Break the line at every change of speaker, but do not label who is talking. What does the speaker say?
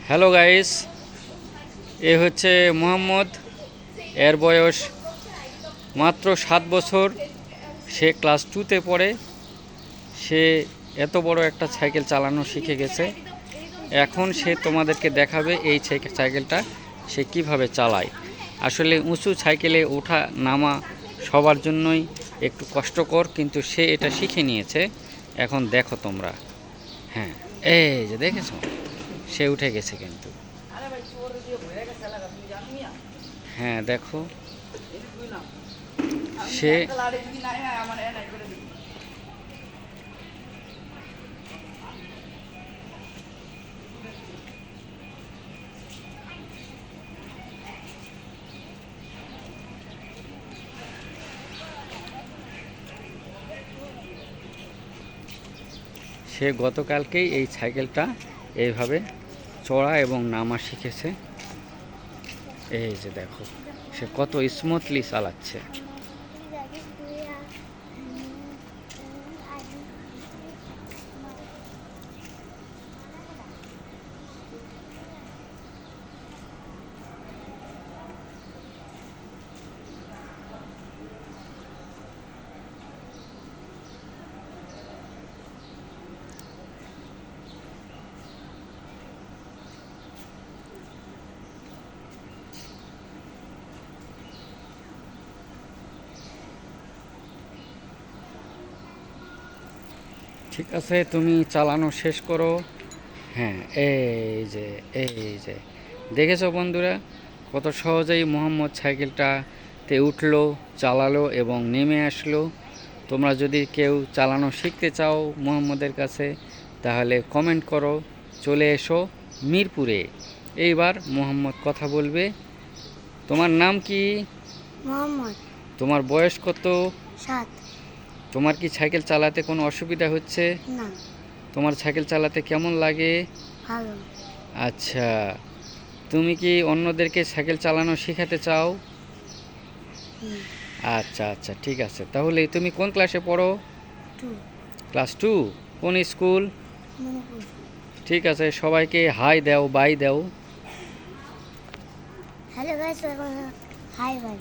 Hello guys, এ হচ্ছে মোহাম্মদ। এর বয়স মাত্র 7 বছর। সে ক্লাস 2তে পড়ে। সে এত বড় একটা সাইকেল চালানো শিখে গেছে। এখন সে তোমাদেরকে দেখাবে এই সাইকেলটা সে কিভাবে চালায়। আসলে উঁচু সাইকেলে ওঠা নামা সবার জন্যই একটু কষ্টকর, কিন্তু সে এটা শিখে নিয়েছে। এখন দেখো তোমরা। হ্যাঁ, এই যে দেখেছো, সে উঠে গেছে কিন্তু। হ্যাঁ দেখো, সে সে গতকালকেই এই সাইকেলটা এইভাবে চড়া এবং নামা শিখেছে। এই যে দেখো, সে কত স্মুথলি চালাচ্ছে। ঠিক আছে, তুমি চালানো শেষ করো। হ্যাঁ, এই যে দেখেছো বন্ধুরা, কত সহজেই মোহাম্মদ সাইকেলটাতে উঠলো, চালালো এবং নেমে আসলো। তোমরা যদি কেউ চালানো শিখতে চাও মোহাম্মদের কাছে, তাহলে কমেন্ট করো, চলে এসো মিরপুরে। এইবার মোহাম্মদ কথা বলবে। তোমার নাম কি?
মোহাম্মদ।
তোমার বয়স কত?
7।
তোমার কি সাইকেল চালাতে কোনো অসুবিধা হচ্ছে?
না।
তোমার সাইকেল চালাতে কেমন লাগে?
ভালো।
আচ্ছা, তুমি কি অন্যদেরকে সাইকেল চালানো শেখাতে চাও? আচ্ছা আচ্ছা, ঠিক আছে। তাহলে তুমি কোন ক্লাসে পড়ো?
2।
ক্লাস 2? কোন স্কুল?
মণিপুর।
ঠিক আছে, সবাইকে হাই দাও, বাই দাও।
Hello guys, high by.